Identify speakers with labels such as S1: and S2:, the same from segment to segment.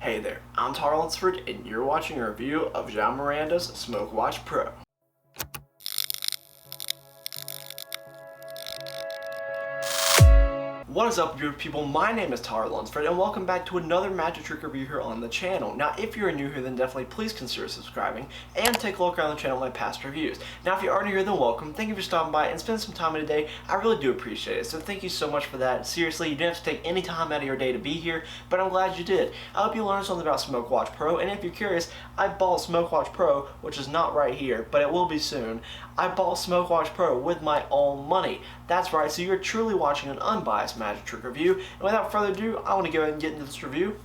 S1: Hey there, I'm Tyler Lunsford, and you're watching a review of João Miranda's Smokewatch Pro. What is up, beautiful people? My name is Tyler Lunsford, and welcome back to another magic trick review here on the channel. Now, if you're new here, then definitely please consider subscribing and take a look around the channel at my past reviews. Now, if you're already here, then welcome. Thank you for stopping by and spending some time today. I really do appreciate it, so thank you so much for that. Seriously, you didn't have to take any time out of your day to be here, but I'm glad you did. I hope you learned something about Smokewatch Pro, and if you're curious, I bought Smokewatch Pro, which is not right here, but it will be soon. I bought Smokewatch Pro with my own money. That's right, so you're truly watching an unbiased magic trick review. And without further ado, I want to go ahead and get into this review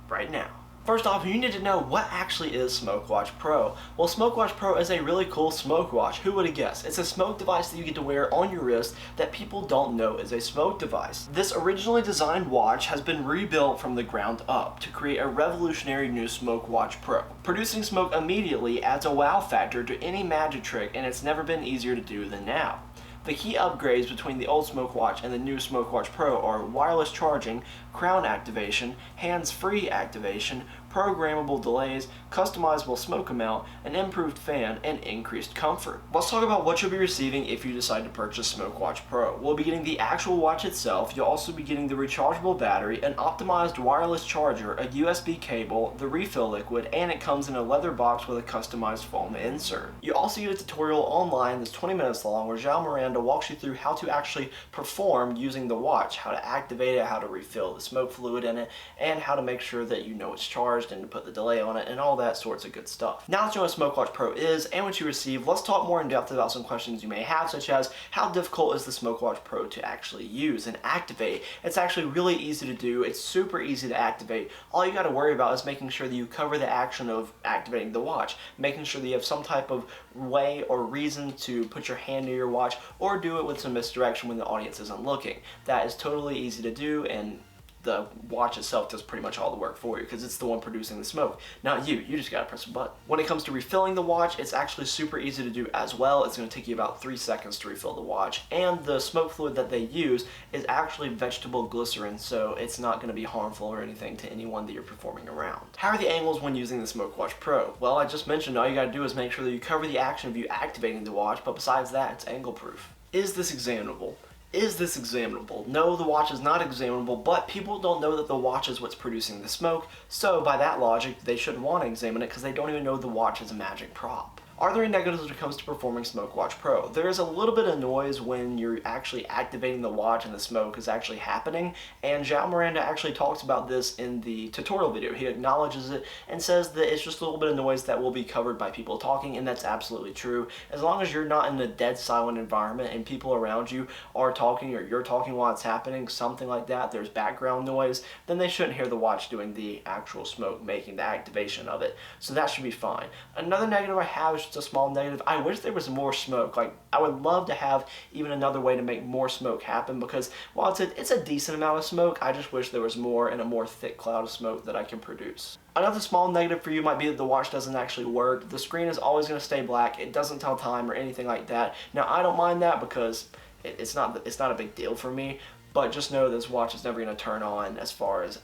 S1: right now. First off, you need to know what actually is Smokewatch Pro. Well, Smokewatch Pro is a really cool smoke watch. Who would have guessed? It's a smoke device that you get to wear on your wrist that people don't know is a smoke device. This originally designed watch has been rebuilt from the ground up to create a revolutionary new Smokewatch Pro. Producing smoke immediately adds a wow factor to any magic trick, and it's never been easier to do than now. The key upgrades between the old Smokewatch and the new Smokewatch Pro are wireless charging, crown activation, hands-free activation, programmable delays, customizable smoke amount, an improved fan, and increased comfort. Let's talk about what you'll be receiving if you decide to purchase Smokewatch Pro. We'll be getting the actual watch itself, you'll also be getting the rechargeable battery, an optimized wireless charger, a USB cable, the refill liquid, and it comes in a leather box with a customized foam insert. You also get a tutorial online that's 20 minutes long where João Miranda walks you through how to actually perform using the watch, how to activate it, how to refill the smoke fluid in it, and how to make sure that you know it's charged and to put the delay on it and all that sorts of good stuff. Now that you know what Smokewatch Pro is and what you receive, let's talk more in depth about some questions you may have, such as how difficult is the Smokewatch Pro to actually use and activate. It's actually really easy to do. It's super easy to activate. All you got to worry about is making sure that you cover the action of activating the watch, making sure that you have some type of way or reason to put your hand near your watch or do it with some misdirection when the audience isn't looking. That is totally easy to do, and the watch itself does pretty much all the work for you because it's the one producing the smoke, not you. You just gotta press a button. When it comes to refilling the watch, it's actually super easy to do as well. It's gonna take you about 3 seconds to refill the watch, and the smoke fluid that they use is actually vegetable glycerin, so it's not gonna be harmful or anything to anyone that you're performing around. How are the angles when using the Smokewatch Pro? Well, I just mentioned all you gotta do is make sure that you cover the action of you activating the watch, but besides that, it's angle proof. Is this examinable? Is this examinable? No, the watch is not examinable, but people don't know that the watch is what's producing the smoke, so by that logic, they shouldn't want to examine it because they don't even know the watch is a magic prop. Are there any negatives when it comes to performing Smokewatch Pro? There is a little bit of noise when you're actually activating the watch and the smoke is actually happening, and João Miranda actually talks about this in the tutorial video. He acknowledges it and says that it's just a little bit of noise that will be covered by people talking, and that's absolutely true. As long as you're not in a dead silent environment and people around you are talking or you're talking while it's happening, something like that, there's background noise, then they shouldn't hear the watch doing the actual smoke, making the activation of it. So that should be fine. Another negative I have is just a small negative. I wish there was more smoke. Like, I would love to have even another way to make more smoke happen, because while it's a decent amount of smoke, I just wish there was more and a more thick cloud of smoke that I can produce. Another small negative for you might be that the watch doesn't actually work. The screen is always going to stay black. It doesn't tell time or anything like that. Now, I don't mind that because it's not a big deal for me, but just know this watch is never going to turn on as far as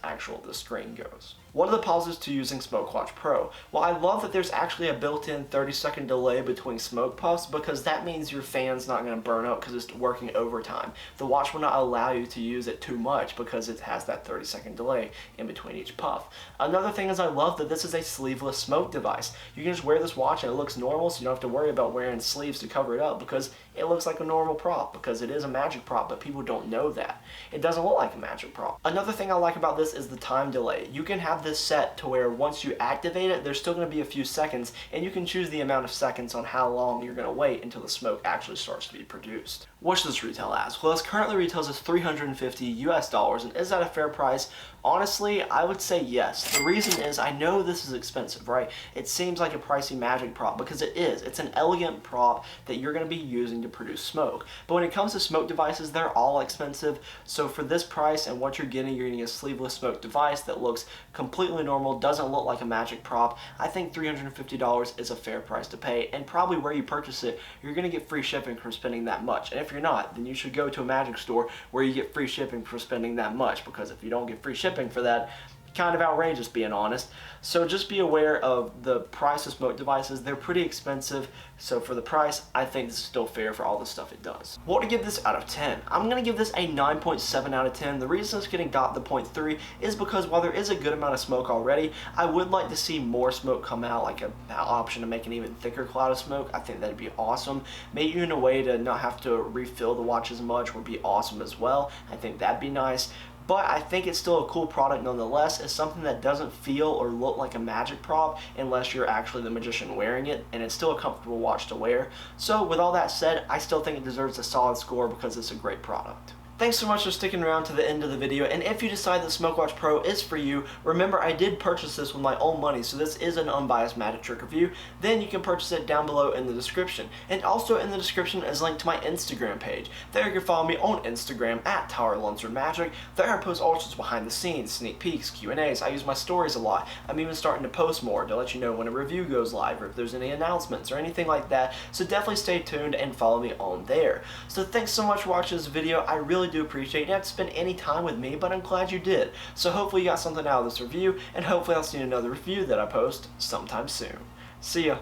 S1: the screen goes. What are the positives to using Smokewatch Pro? Well, I love that there's actually a built-in 30-second delay between smoke puffs, because that means your fan's not going to burn out because it's working overtime. The watch will not allow you to use it too much because it has that 30-second delay in between each puff. Another thing is I love that this is a sleeveless smoke device. You can just wear this watch and it looks normal, so you don't have to worry about wearing sleeves to cover it up because it looks like a normal prop, because it is a magic prop, but people don't know that. It doesn't look like a magic prop. Another thing I like about this is the time delay. You can have this set to where once you activate it, there's still going to be a few seconds, and you can choose the amount of seconds on how long you're going to wait until the smoke actually starts to be produced. What should this retail as? Well, this currently retails as $350 US, and is that a fair price? Honestly, I would say yes. The reason is, I know this is expensive, right? It seems like a pricey magic prop because it is. It's an elegant prop that you're going to be using to produce smoke. But when it comes to smoke devices, they're all expensive. So for this price and what you're getting a sleeveless smoke device that looks completely normal, doesn't look like a magic prop. I think $350 is a fair price to pay, and probably where you purchase it, you're going to get free shipping from spending that much. And if you're not, then you should go to a magic store where you get free shipping for spending that much, because if you don't get free shipping for that, kind of outrageous, being honest. So just be aware of the price of smoke devices. They're pretty expensive, so for the price, I think this is still fair for all the stuff it does. What to give this out of 10? I'm going to give this a 9.7 out of 10. The reason it's getting got the 0.3 is because while there is a good amount of smoke already, I would like to see more smoke come out, like an option to make an even thicker cloud of smoke. I think that'd be awesome. Maybe in a way to not have to refill the watch as much would be awesome as well. I think that'd be nice. But I think it's still a cool product nonetheless. It's something that doesn't feel or look like a magic prop unless you're actually the magician wearing it, and it's still a comfortable watch to wear. So with all that said, I still think it deserves a solid score because it's a great product. Thanks so much for sticking around to the end of the video, and if you decide the Smokewatch Pro is for you, remember I did purchase this with my own money, so this is an unbiased magic trick review. Then you can purchase it down below in the description. And also in the description is a link to my Instagram page. There you can follow me on Instagram at TowerLunsfordMagic. There I post all sorts of behind the scenes, sneak peeks, Q&As. I use my stories a lot. I'm even starting to post more to let you know when a review goes live or if there's any announcements or anything like that. So definitely stay tuned and follow me on there. So thanks so much for watching this video. I really do appreciate it. You didn't have to spend any time with me, but I'm glad you did. So hopefully you got something out of this review, and hopefully I'll see you in another review that I post sometime soon. See ya.